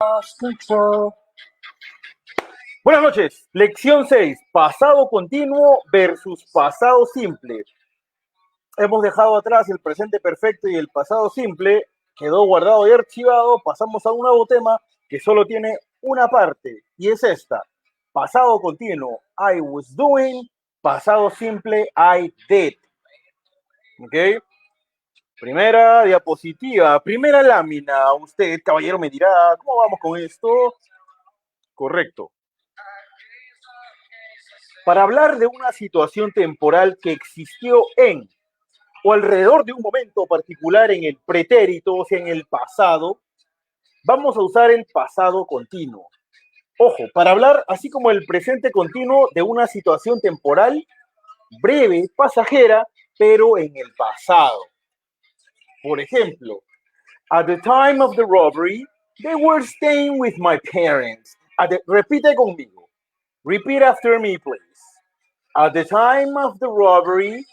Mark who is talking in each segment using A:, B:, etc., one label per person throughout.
A: Lost control.
B: Buenas noches, lección 6, pasado continuo versus pasado simple. Hemos dejado atrás el presente perfecto y el pasado simple, quedó guardado y archivado, pasamos a un nuevo tema que solo tiene una parte, y es esta. Pasado continuo, I was doing, pasado simple, I did. ¿Ok? Primera diapositiva, primera lámina. Usted, caballero, me dirá, ¿cómo vamos con esto? Correcto. Para hablar de una situación temporal que existió en o alrededor de un momento particular en el pretérito, o sea, en el pasado, vamos a usar el pasado continuo. Ojo, para hablar, así como el presente continuo, de una situación temporal breve, pasajera, pero en el pasado. Por ejemplo, at the time of the robbery, they were staying with my parents. Repite conmigo. Repeat after me, please. At the time of the robbery,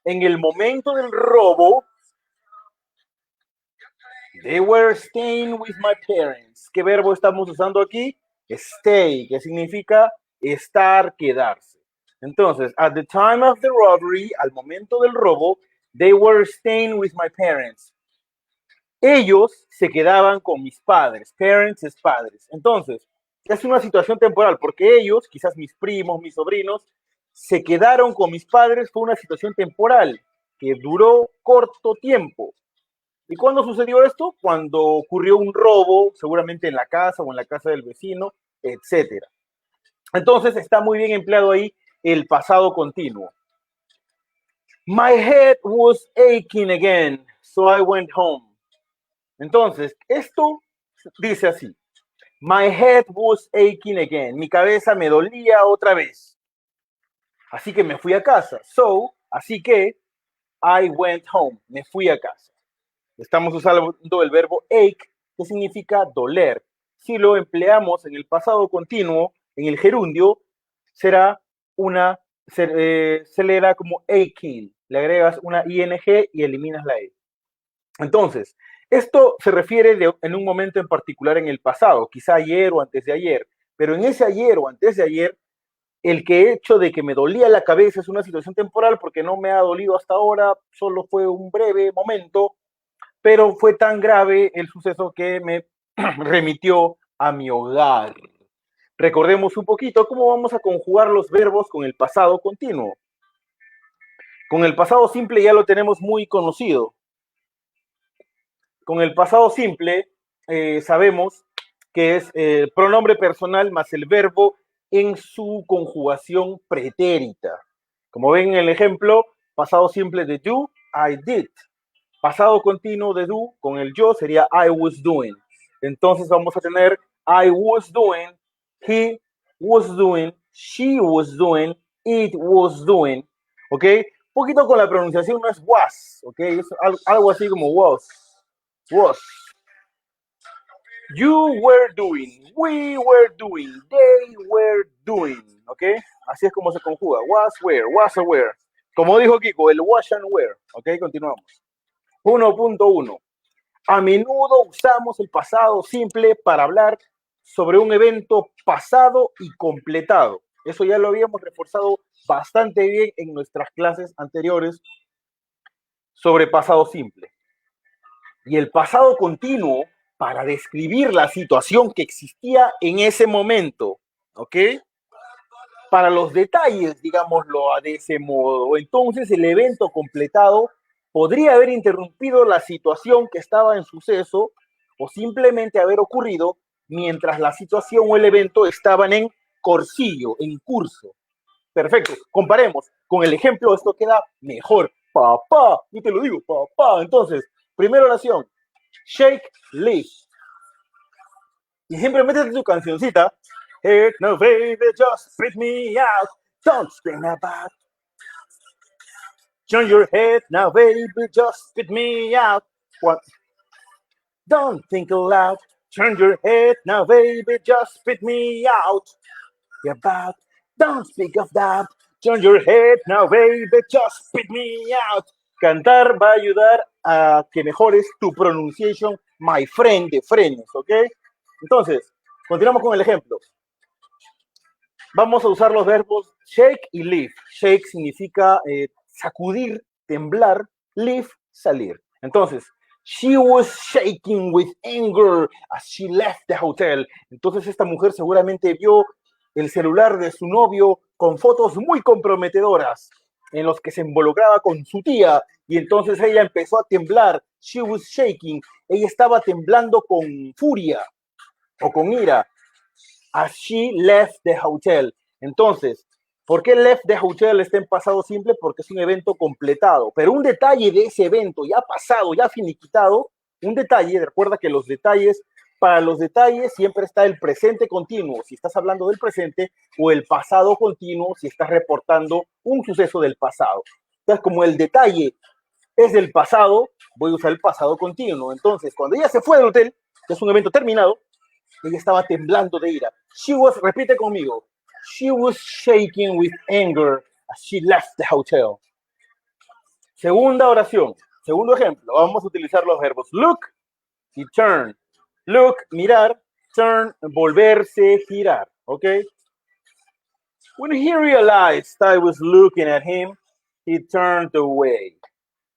B: en el momento del robo, they were staying with my parents. ¿Qué verbo estamos usando aquí? Stay, que significa estar, quedarse. Entonces, at the time of the robbery, al momento del robo, they were staying with my parents. Ellos se quedaban con mis padres. Parents es padres. Entonces, es una situación temporal, porque ellos, quizás mis primos, mis sobrinos, se quedaron con mis padres. Fue una situación temporal que duró corto tiempo. ¿Y cuándo sucedió esto? Cuando ocurrió un robo, seguramente en la casa o en la casa del vecino, etc. Entonces está muy bien empleado ahí el pasado continuo. My head was aching again, so I went home. Entonces, esto dice así. My head was aching again. Mi cabeza me dolía otra vez. Así que me fui a casa. So, así que, I went home. Me fui a casa. Estamos usando el verbo ache, que significa doler. Si lo empleamos en el pasado continuo, en el gerundio, será una, se le da como aching. Le agregas una ing y eliminas la e. Entonces, esto se refiere en un momento en particular en el pasado, quizá ayer o antes de ayer, pero en ese ayer o antes de ayer, el hecho de que me dolía la cabeza es una situación temporal porque no me ha dolido hasta ahora, solo fue un breve momento, pero fue tan grave el suceso que me remitió a mi hogar. Recordemos un poquito cómo vamos a conjugar los verbos con el pasado continuo. Con el pasado simple ya lo tenemos muy conocido. Con el pasado simple sabemos que es el pronombre personal más el verbo en su conjugación pretérita. Como ven en el ejemplo, pasado simple de do, I did. Pasado continuo de do con el yo sería I was doing. Entonces vamos a tener I was doing, he was doing, she was doing, it was doing. ¿Ok? Un poquito con la pronunciación no es was, ¿ok? Es algo así como was. You were doing, we were doing, they were doing, ¿ok? Así es como se conjuga, was, were. Como dijo Kiko, el wash and wear, ¿ok? Continuamos. 1.1. A menudo usamos el pasado simple para hablar sobre un evento pasado y completado. Eso ya lo habíamos reforzado bastante bien en nuestras clases anteriores sobre pasado simple. Y el pasado continuo para describir la situación que existía en ese momento, ¿ok? Para los detalles, digámoslo de ese modo. Entonces, el evento completado podría haber interrumpido la situación que estaba en suceso o simplemente haber ocurrido mientras la situación o el evento estaban en corsillo, en curso. Perfecto. Comparemos con el ejemplo, esto queda mejor. Papá, yo te lo digo, papá. Entonces, primera oración, shake, lift. Y siempre métete tu cancioncita. Hey, no, baby, just spit me out. Don't scream about. Turn your head now, baby, just spit me out. What? Don't think aloud. Turn your head now, baby, just spit me out. About. Don't speak of that. Turn your head now, baby, just spit me out. Cantar va a ayudar a que mejores tu pronunciation, my friend, de frenes, ¿ok? Entonces, continuamos con el ejemplo. Vamos a usar los verbos shake y leave. Shake significa sacudir, temblar, leave, salir. Entonces, she was shaking with anger as she left the hotel. Entonces, esta mujer seguramente vio el celular de su novio con fotos muy comprometedoras en los que se involucraba con su tía y entonces ella empezó a temblar. She was shaking. Ella estaba temblando con furia o con ira. As she left the hotel. Entonces, ¿por qué left the hotel está en pasado simple? Porque es un evento completado. Pero un detalle de ese evento ya pasado, ya finiquitado, un detalle, recuerda que los detalles, para los detalles siempre está el presente continuo, si estás hablando del presente, o el pasado continuo, si estás reportando un suceso del pasado. Entonces, como el detalle es del pasado, voy a usar el pasado continuo. Entonces, cuando ella se fue del hotel, que es un evento terminado, ella estaba temblando de ira. She was, repite conmigo, she was shaking with anger as she left the hotel. Segunda oración, segundo ejemplo, vamos a utilizar los verbos look y turn. Look, mirar, turn, volverse, girar, ¿ok? When he realized I was looking at him, he turned away.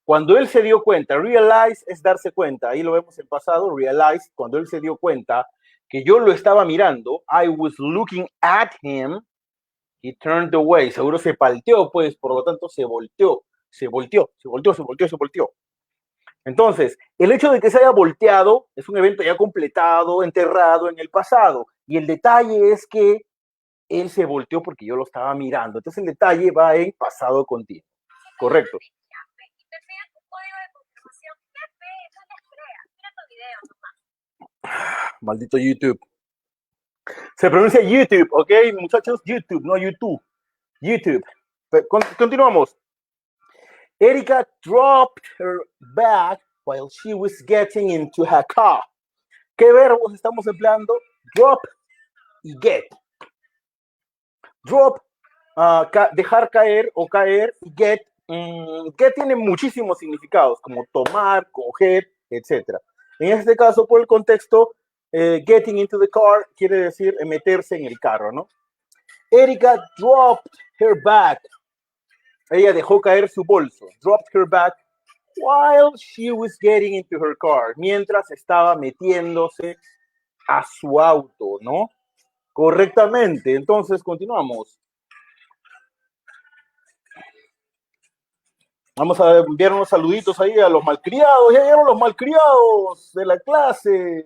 B: Cuando él se dio cuenta, realize es darse cuenta, ahí lo vemos en pasado, realize, cuando él se dio cuenta que yo lo estaba mirando, I was looking at him, he turned away, seguro se palteó, pues, por lo tanto se volteó. Entonces, el hecho de que se haya volteado es un evento ya completado, enterrado en el pasado, y el detalle es que él se volteó porque yo lo estaba mirando, entonces el detalle va en pasado continuo, correcto. Maldito YouTube. Se pronuncia YouTube, ¿ok? Muchachos, YouTube, no YouTube. YouTube. Continuamos. Erika dropped her bag while she was getting into her car. ¿Qué verbos estamos empleando? Drop y get. Drop, dejar caer o caer, y get. Get tiene muchísimos significados, como tomar, coger, etc. En este caso, por el contexto, getting into the car quiere decir meterse en el carro, ¿no? Erika dropped her bag. Ella dejó caer su bolso. Dropped her bag while she was getting into her car. Mientras estaba metiéndose a su auto, ¿no? Correctamente. Entonces, continuamos. Vamos a enviar unos saluditos ahí a los malcriados. Ya llegaron los malcriados de la clase.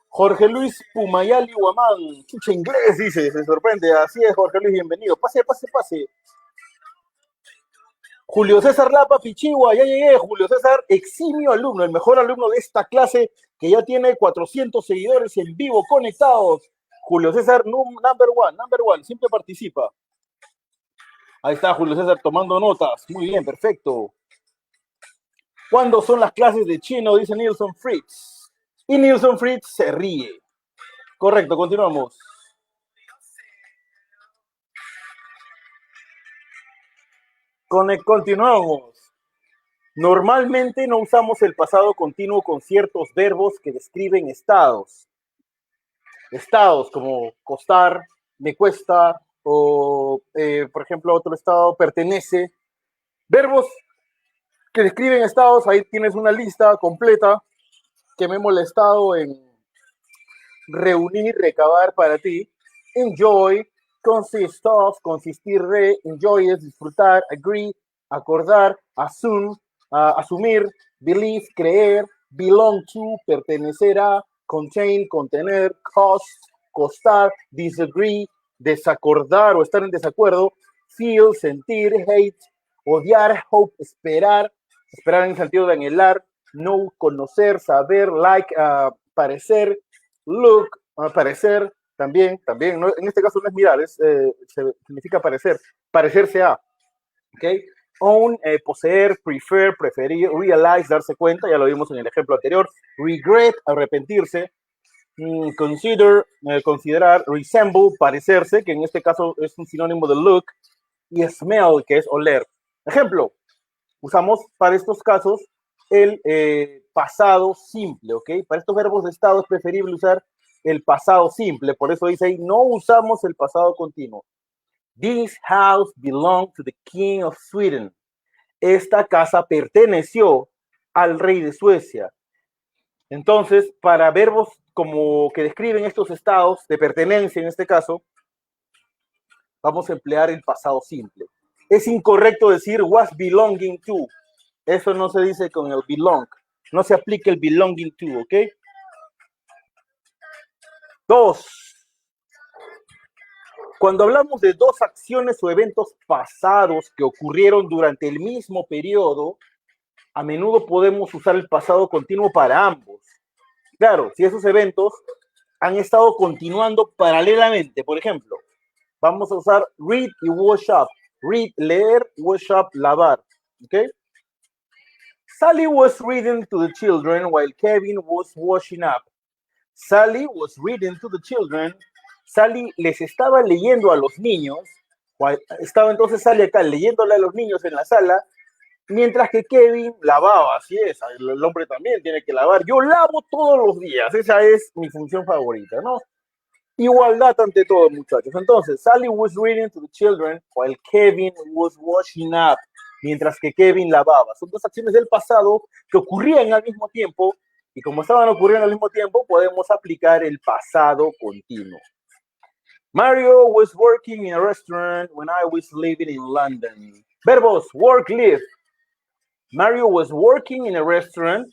B: Jorge Luis Pumayali Guamán. Chucha inglés, dice, se sorprende. Así es, Jorge Luis, bienvenido. Pase. Julio César Lapa Pichigua, ya llegué. Julio César, eximio alumno, el mejor alumno de esta clase que ya tiene 400 seguidores en vivo conectados. Julio César, number one, siempre participa. Ahí está Julio César tomando notas. Muy bien, perfecto. ¿Cuándo son las clases de chino? Dice Nilsson Fritz. Y Nilsson Fritz se ríe. Correcto, continuamos. Continuamos. Normalmente no usamos el pasado continuo con ciertos verbos que describen estados. Estados como costar, me cuesta, o por ejemplo otro estado pertenece. Verbos que describen estados, ahí tienes una lista completa que me he molestado en reunir, recabar para ti. Enjoy, consist of, consistir de, enjoy es disfrutar, agree, acordar, assume, asumir, believe, creer, belong to, pertenecer a, contain, contener, cost, costar, disagree, desacordar o estar en desacuerdo, feel, sentir, hate, odiar, hope, esperar en el sentido de anhelar, know, conocer, saber, like, parecer, look, parecer, también, ¿no? En este caso no es mirar, significa parecerse a, ¿ok? Own, poseer, prefer, preferir, realize, darse cuenta, ya lo vimos en el ejemplo anterior, regret, arrepentirse, consider, considerar, resemble, parecerse, que en este caso es un sinónimo de look, y smell, que es oler. Ejemplo, usamos para estos casos el pasado simple, ¿ok? Para estos verbos de estado es preferible usar el pasado simple, por eso dice ahí, no usamos el pasado continuo. This house belonged to the king of Sweden. Esta casa perteneció al rey de Suecia. Entonces, para verbos como que describen estos estados de pertenencia, en este caso, vamos a emplear el pasado simple. Es incorrecto decir was belonging to. Eso no se dice con el belong. No se aplica el belonging to, ¿ok? 2. Cuando hablamos de dos acciones o eventos pasados que ocurrieron durante el mismo periodo, a menudo podemos usar el pasado continuo para ambos. Claro, si esos eventos han estado continuando paralelamente, por ejemplo, vamos a usar read y wash up. Read, leer, wash up, lavar. ¿Ok? Sally was reading to the children while Kevin was washing up. Sally was reading to the children. Sally les estaba leyendo a los niños. Estaba entonces Sally acá leyéndole a los niños en la sala, mientras que Kevin lavaba. Así es, el hombre también tiene que lavar. Yo lavo todos los días. Esa es mi función favorita, ¿no? Igualdad ante todo, muchachos. Entonces, Sally was reading to the children while Kevin was washing up. Mientras que Kevin lavaba. Son dos acciones del pasado que ocurrían al mismo tiempo, y como estaban ocurriendo al mismo tiempo, podemos aplicar el pasado continuo. Mario was working in a restaurant when I was living in London. Verbos, work, live. Mario was working in a restaurant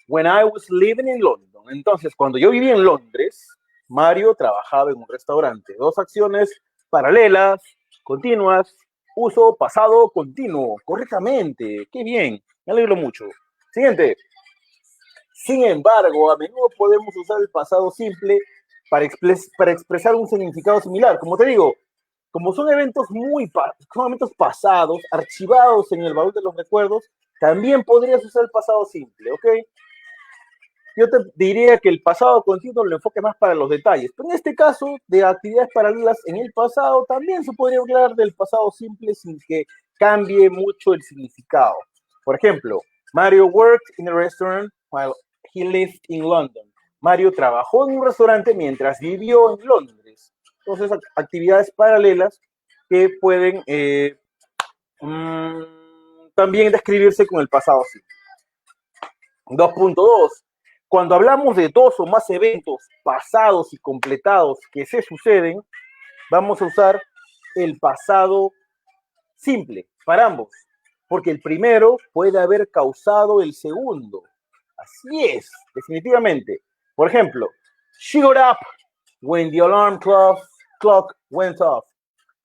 B: when I was living in London. Entonces, cuando yo vivía en Londres, Mario trabajaba en un restaurante. Dos acciones paralelas, continuas, uso pasado continuo, correctamente. Qué bien, me alegro mucho. Siguiente. Sin embargo, a menudo podemos usar el pasado simple para expresar un significado similar. Como te digo, como son eventos son eventos pasados, archivados en el baúl de los recuerdos, también podrías usar el pasado simple, ¿ok? Yo te diría que el pasado continuo lo enfoque más para los detalles, pero en este caso, de actividades paralelas en el pasado, también se podría hablar del pasado simple sin que cambie mucho el significado. Por ejemplo, Mario worked in a restaurant while he lived in London. Mario trabajó en un restaurante mientras vivió en Londres. Entonces, actividades paralelas que pueden también describirse con el pasado simple. 2.2. Cuando hablamos de dos o más eventos pasados y completados que se suceden, vamos a usar el pasado simple para ambos, porque el primero puede haber causado el segundo. Así es, definitivamente. Por ejemplo, she got up when the alarm clock went off.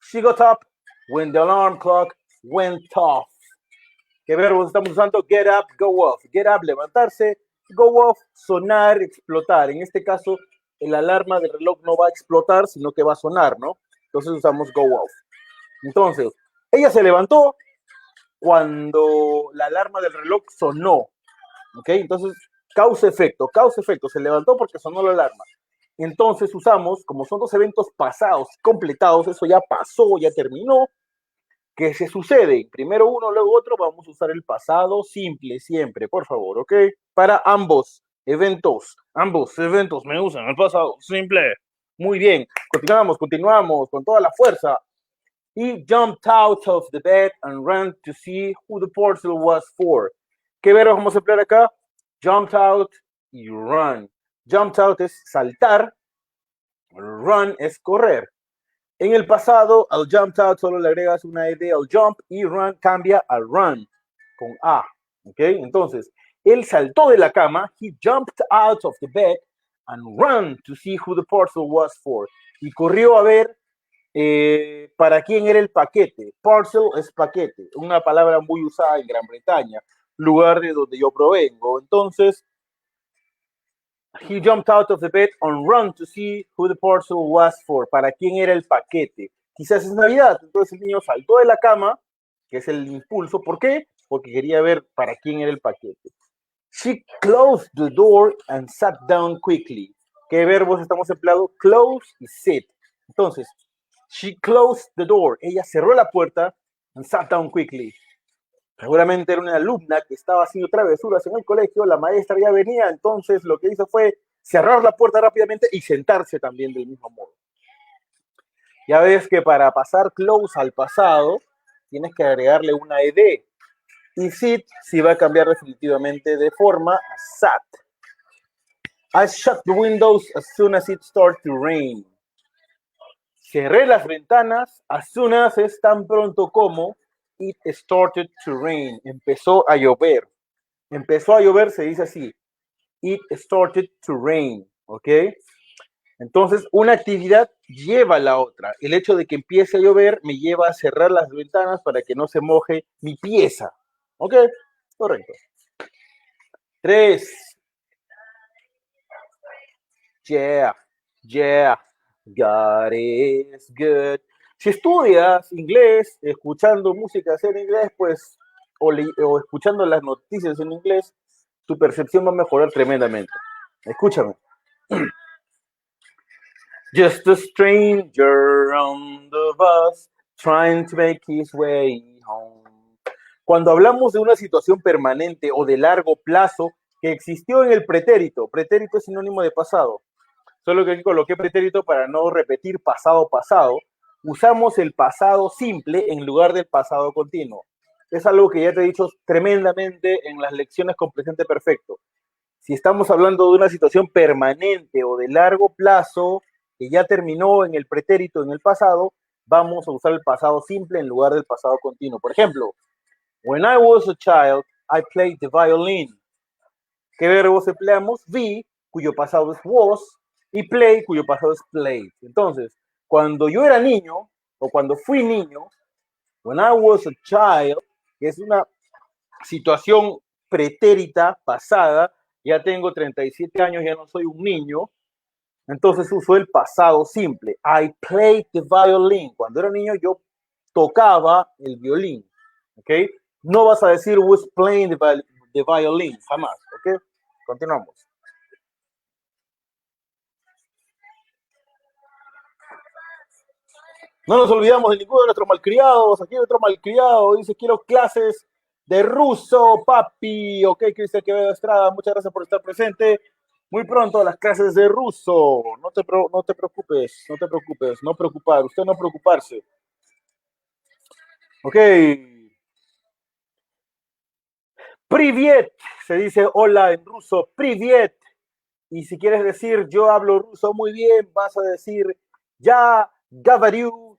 B: She got up when the alarm clock went off. ¿Qué verbos estamos usando? Get up, go off. Get up, levantarse. Go off, sonar, explotar. En este caso, el alarma del reloj no va a explotar, sino que va a sonar, ¿no? Entonces usamos go off. Entonces, ella se levantó cuando la alarma del reloj sonó. ¿Ok? Entonces, causa-efecto. Causa-efecto. Se levantó porque sonó la alarma. Entonces usamos, como son dos eventos pasados, completados, eso ya pasó, ya terminó, que se sucede, primero uno, luego otro, vamos a usar el pasado simple siempre, por favor, ¿ok? Para ambos eventos me usan el pasado simple. Muy bien, continuamos con toda la fuerza. He jumped out of the bed and ran to see who the parcel was for. ¿Qué verbos vamos a emplear acá? Jumped out y run. Jumped out es saltar, run es correr. En el pasado, al jumped out solo le agregas una ed al jump y run cambia a run con A. ¿Ok? Entonces, él saltó de la cama. He jumped out of the bed and ran to see who the parcel was for. Y corrió a ver para quién era el paquete. Parcel es paquete, una palabra muy usada en Gran Bretaña, lugar de donde yo provengo. Entonces, he jumped out of the bed and ran to see who the parcel was for. ¿Para quién era el paquete? Quizás es Navidad. Entonces el niño saltó de la cama, que es el impulso. ¿Por qué? Porque quería ver para quién era el paquete. She closed the door and sat down quickly. ¿Qué verbos estamos empleando? Close y sit. Entonces, she closed the door. Ella cerró la puerta and sat down quickly. Seguramente era una alumna que estaba haciendo travesuras en el colegio, la maestra ya venía, entonces lo que hizo fue cerrar la puerta rápidamente y sentarse también del mismo modo. Ya ves que para pasar close al pasado, tienes que agregarle una ed. Y sit sí va a cambiar definitivamente de forma a sat. I shut the windows as soon as it started to rain. Cerré las ventanas as soon as es tan pronto como it started to rain. Empezó a llover. Empezó a llover se dice así. It started to rain. ¿Ok? Entonces, una actividad lleva a la otra. El hecho de que empiece a llover me lleva a cerrar las ventanas para que no se moje mi pieza. ¿Ok? Correcto. 3. Yeah, yeah, God is good. Si estudias inglés, escuchando músicas en inglés, pues, o escuchando las noticias en inglés, tu percepción va a mejorar tremendamente. Escúchame. Just a stranger on the bus, trying to make his way home. Cuando hablamos de una situación permanente o de largo plazo que existió en el pretérito es sinónimo de pasado. Solo que aquí coloqué pretérito para no repetir pasado. Usamos el pasado simple en lugar del pasado continuo. Es algo que ya te he dicho tremendamente en las lecciones con presente perfecto. Si estamos hablando de una situación permanente o de largo plazo que ya terminó en el pretérito en el pasado, vamos a usar el pasado simple en lugar del pasado continuo. Por ejemplo, when I was a child, I played the violin. ¿Qué verbos empleamos? Be, cuyo pasado es was, y play, cuyo pasado es played. Entonces, cuando yo era niño, o cuando fui niño, when I was a child, que es una situación pretérita, pasada, ya tengo 37 años, ya no soy un niño, entonces uso el pasado simple. I played the violin. Cuando era niño yo tocaba el violín, ¿ok? No vas a decir was playing the violin, jamás, ¿ok? Continuamos. No nos olvidamos de ninguno de nuestros malcriados. Aquí hay otro malcriado. Dice, quiero clases de ruso, papi. Ok, Cristian Quevedo Estrada, muchas gracias por estar presente. Muy pronto las clases de ruso. No te preocupes, no preocupar. Usted no preocuparse. Ok. Privet, se dice hola en ruso. Privet. Y si quieres decir yo hablo ruso muy bien, vas a decir ya, Gavariu,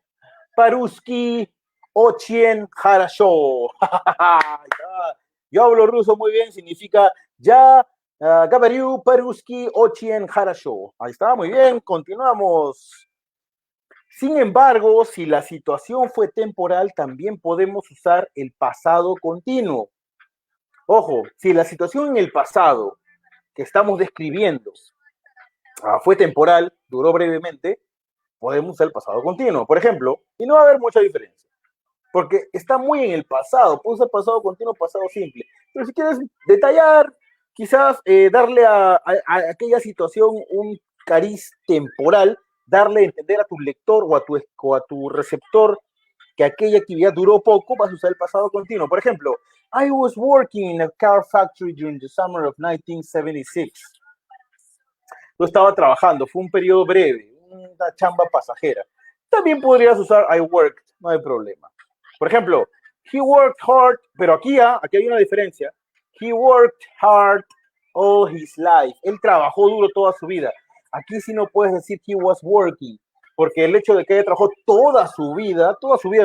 B: Paruski, Ochien, Harasho. Yo hablo ruso muy bien, significa ya, Gavariu, Paruski, Ochien, Harasho. Ahí está, muy bien, continuamos. Sin embargo, si la situación fue temporal, también podemos usar el pasado continuo. Ojo, si la situación en el pasado que estamos describiendo fue temporal, duró brevemente, podemos usar el pasado continuo. Por ejemplo, y no va a haber mucha diferencia, porque está muy en el pasado, puedo usar pasado continuo, pasado simple. Pero si quieres detallar, quizás darle a aquella situación un cariz temporal, darle a entender a tu lector o a tu receptor que aquella actividad duró poco, vas a usar el pasado continuo. Por ejemplo, I was working in a car factory during the summer of 1976. Yo estaba trabajando, fue un periodo breve, una chamba pasajera. También podrías usar I worked, no hay problema. Por ejemplo, he worked hard, pero aquí hay una diferencia. He worked hard all his life. Él trabajó duro toda su vida. Aquí sí no puedes decir he was working, porque el hecho de que haya trabajado toda su vida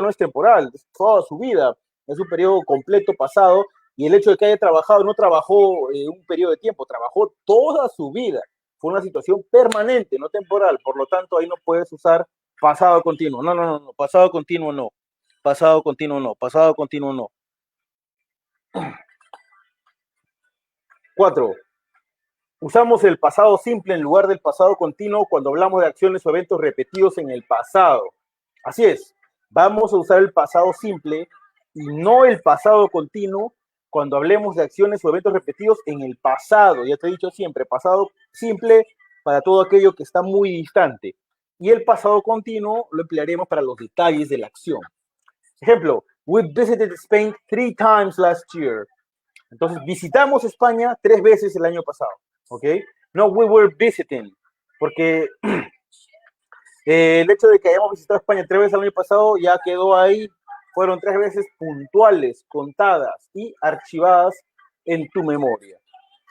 B: no es temporal, es toda su vida, es un periodo completo pasado, y el hecho de que haya trabajado, no trabajó un periodo de tiempo, trabajó toda su vida. Fue una situación permanente, no temporal, por lo tanto ahí no puedes usar pasado continuo. No, pasado continuo no. Pasado continuo no, pasado continuo no. 4. Usamos el pasado simple en lugar del pasado continuo cuando hablamos de acciones o eventos repetidos en el pasado. Así es, vamos a usar el pasado simple y no el pasado continuo cuando hablemos de acciones o eventos repetidos en el pasado. Ya te he dicho siempre, pasado simple para todo aquello que está muy distante. Y el pasado continuo lo emplearemos para los detalles de la acción. Ejemplo, We visited Spain 3 times last year. Entonces, visitamos España 3 veces el año pasado. ¿Ok? No, we were visiting. Porque el hecho de que hayamos visitado España 3 veces el año pasado ya quedó ahí. Fueron 3 veces puntuales, contadas y archivadas en tu memoria.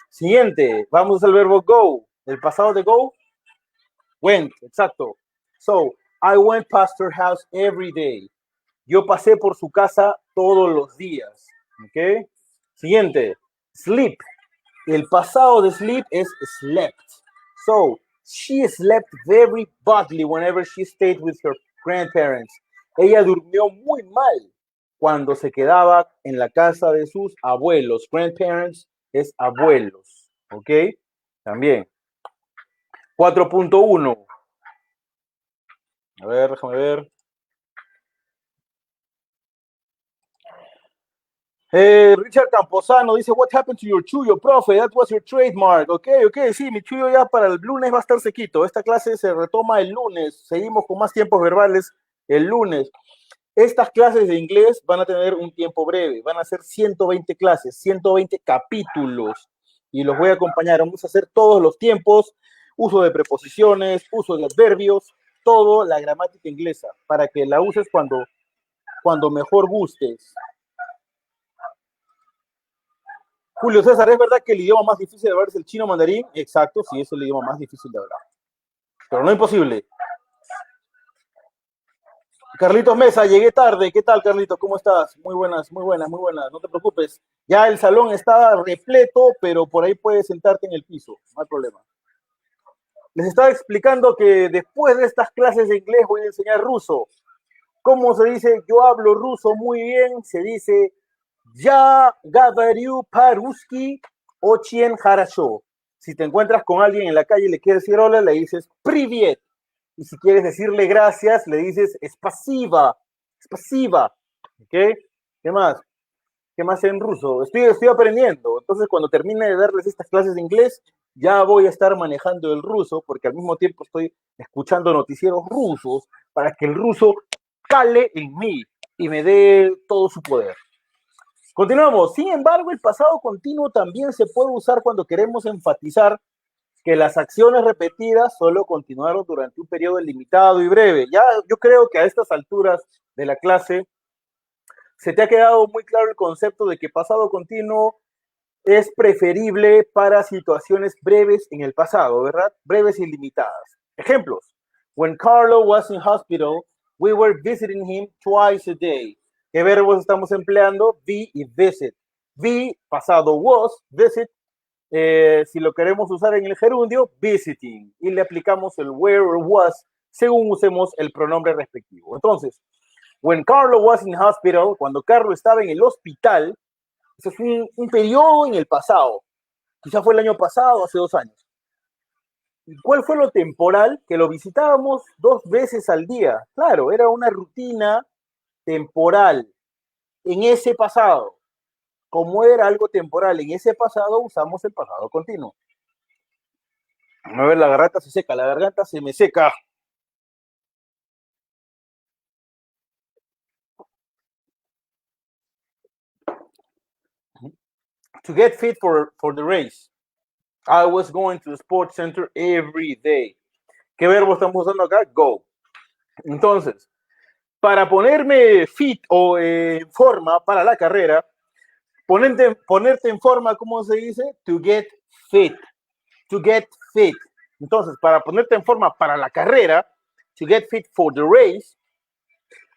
B: Siguiente, vamos al verbo go. El pasado de go, went, exacto. So, I went past her house every day. Yo pasé por su casa todos los días. ¿Ok? Siguiente, sleep. El pasado de sleep es slept. So, she slept very badly whenever she stayed with her grandparents. Ella durmió muy mal cuando se quedaba en la casa de sus abuelos. Grandparents es abuelos. ¿Ok? También. 4.1. A ver, déjame ver. Richard Camposano dice, what happened to your chuyo, profe? That was your trademark. Ok, sí, mi chuyo ya para el lunes va a estar sequito. Esta clase se retoma el lunes. Seguimos con más tiempos verbales el lunes. Estas clases de inglés van a tener un tiempo breve. Van a ser 120 clases, 120 capítulos. Y los voy a acompañar. Vamos a hacer todos los tiempos, uso de preposiciones, uso de adverbios, todo la gramática inglesa, para que la uses cuando mejor gustes. Julio César, ¿es verdad que el idioma más difícil de hablar es el chino mandarín? Exacto, sí, es el idioma más difícil de hablar. Pero no imposible. Carlitos Mesa, llegué tarde. ¿Qué tal, Carlitos? ¿Cómo estás? Muy buenas, muy buenas, muy buenas. No te preocupes. Ya el salón está repleto, pero por ahí puedes sentarte en el piso. No hay problema. Les estaba explicando que después de estas clases de inglés voy a enseñar ruso. ¿Cómo se dice? Yo hablo ruso muy bien. Se dice Ya говорю по-русски очень хорошо. Si te encuentras con alguien en la calle y le quieres decir hola, le dices привет. Y si quieres decirle gracias, le dices spasiba. Spasiba. ¿Ok? ¿Qué más? ¿Qué más en ruso? Estoy aprendiendo. Entonces, cuando termine de darles estas clases de inglés, ya voy a estar manejando el ruso, porque al mismo tiempo estoy escuchando noticieros rusos para que el ruso cale en mí y me dé todo su poder. Continuamos. Sin embargo, el pasado continuo también se puede usar cuando queremos enfatizar que las acciones repetidas solo continuaron durante un periodo limitado y breve. Ya yo creo que a estas alturas de la clase se te ha quedado muy claro el concepto de que pasado continuo es preferible para situaciones breves en el pasado, ¿verdad? Breves y limitadas. Ejemplos. When Carlo was in hospital, we were visiting him twice a day. ¿Qué verbos estamos empleando? Be y visit. Be, pasado was, visit. Si lo queremos usar en el gerundio, visiting. Y le aplicamos el where or was según usemos el pronombre respectivo. Entonces, when Carlo was in hospital, cuando Carlo estaba en el hospital, eso es un periodo en el pasado. Quizá fue el año pasado, hace 2 años. ¿Y cuál fue lo temporal? Que lo visitábamos 2 veces al día. Claro, era una rutina temporal en ese pasado. Como era algo temporal en ese pasado, usamos el pasado continuo. A ver, la garganta se seca, la garganta se me seca. To get fit for the race. I was going to the sports center every day. ¿Qué verbo estamos usando acá? Go. Entonces, para ponerme fit o en forma para la carrera, ponerte en forma, ¿cómo se dice? To get fit. To get fit. Entonces, para ponerte en forma para la carrera, to get fit for the race,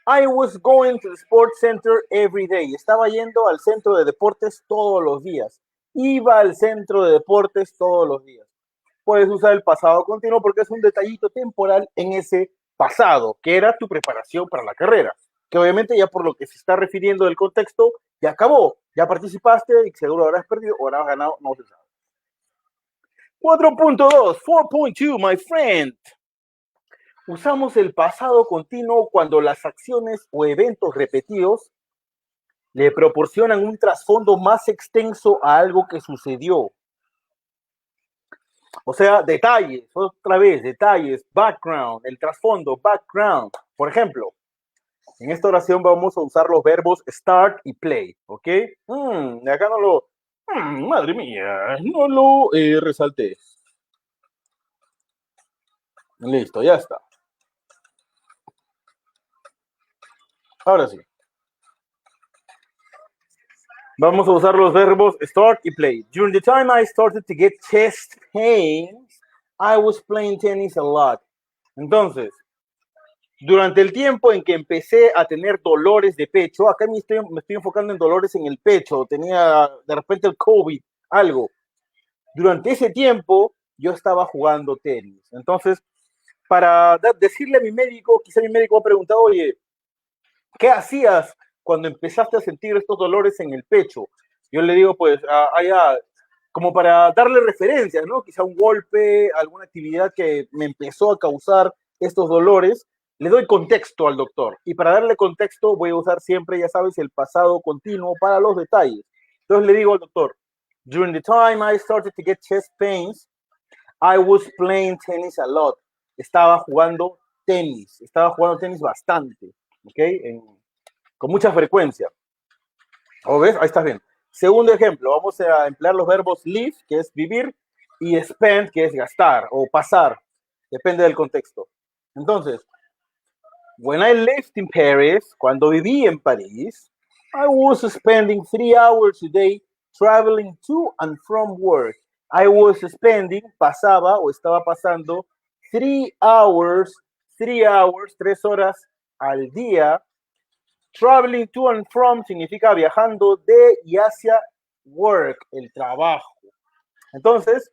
B: I was going to the sports center every day. Estaba yendo al centro de deportes todos los días. Iba al centro de deportes todos los días. Puedes usar el pasado continuo porque es un detallito temporal en ese pasado, que era tu preparación para la carrera. Que obviamente ya por lo que se está refiriendo del contexto, ya acabó. Ya participaste y seguro habrás perdido o habrás ganado, no se sabe. 4.2, 4.2, my friend. Usamos el pasado continuo cuando las acciones o eventos repetidos le proporcionan un trasfondo más extenso a algo que sucedió. O sea, detalles, background, el trasfondo, background. Por ejemplo, En esta oración vamos a usar los verbos start y play, ¿ok? Acá no lo... madre mía, no lo resalté. Listo, ya está. Ahora sí. Vamos a usar los verbos start y play. During the time I started to get chest pains, I was playing tennis a lot. Entonces, durante el tiempo en que empecé a tener dolores de pecho, acá me estoy enfocando en dolores en el pecho, tenía de repente el COVID, algo. Durante ese tiempo yo estaba jugando tenis. Entonces, para decirle a mi médico, quizá mi médico me ha preguntado, oye, ¿qué hacías cuando empezaste a sentir estos dolores en el pecho? Yo le digo, pues, como para darle referencias, ¿no? Quizá un golpe, alguna actividad que me empezó a causar estos dolores, le doy contexto al doctor. Y para darle contexto voy a usar siempre, ya sabes, el pasado continuo para los detalles. Entonces le digo al doctor, during the time I started to get chest pains, I was playing tennis a lot. Estaba jugando tenis bastante, ¿ok? Con mucha frecuencia. ¿O ves? Ahí estás bien. Segundo ejemplo, vamos a emplear los verbos live, que es vivir, y spend, que es gastar o pasar. Depende del contexto. Entonces, when I lived in Paris, cuando viví en París, I was spending 3 hours a day traveling to and from work. I was spending, pasaba o estaba pasando 3 hours, 3 horas al día. Traveling to and from significa viajando de y hacia work, el trabajo. Entonces,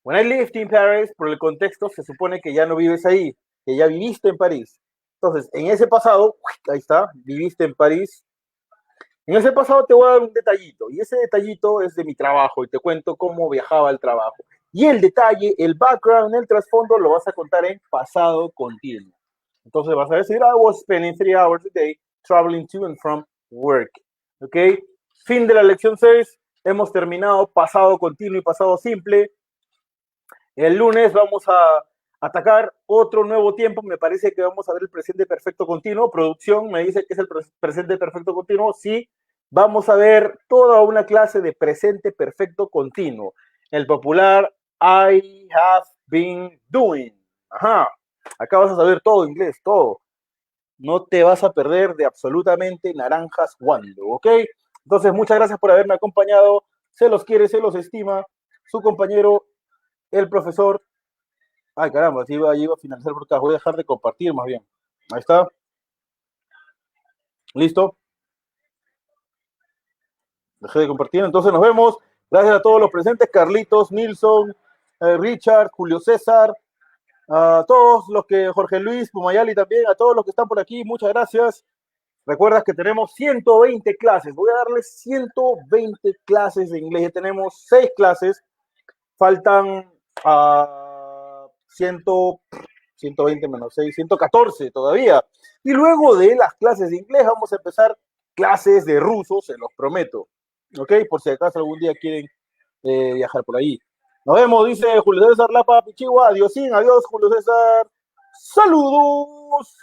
B: when I lived in Paris, por el contexto, se supone que ya no vives ahí, que ya viviste en París. Entonces, en ese pasado, ahí está, viviste en París. En ese pasado te voy a dar un detallito, y ese detallito es de mi trabajo, y te cuento cómo viajaba al trabajo. Y el detalle, el background, el trasfondo, lo vas a contar en pasado continuo. Entonces vas a decir, I was spending 3 hours a day traveling to and from work. ¿Ok? Fin de la lección 6. Hemos terminado pasado continuo y pasado simple. El lunes vamos a atacar otro nuevo tiempo. Me parece que vamos a ver el presente perfecto continuo. Producción me dice que es el presente perfecto continuo. Sí, vamos a ver toda una clase de presente perfecto continuo. El popular I have been doing. Ajá. Acá vas a saber todo inglés, todo. No te vas a perder de absolutamente naranjas cuando, ¿ok? Entonces, muchas gracias por haberme acompañado. Se los quiere, se los estima. Su compañero, el profesor. Ay, caramba, allí iba a finalizar por acá. Voy a dejar de compartir más bien. Ahí está. ¿Listo? Dejé de compartir. Entonces, nos vemos. Gracias a todos los presentes. Carlitos, Nilson, Richard, Julio César. A todos los que, Jorge Luis, Pumayali también, a todos los que están por aquí, muchas gracias. Recuerda que tenemos 120 clases. Voy a darles 120 clases de inglés. Ya tenemos 6 clases. Faltan 120 menos 6, 114 todavía. Y luego de las clases de inglés vamos a empezar clases de ruso, se los prometo. ¿Ok? Por si acaso algún día quieren viajar por ahí. Nos vemos, dice Julio César Lapa Pichigua. Adiós, adiós, Julio César. Saludos.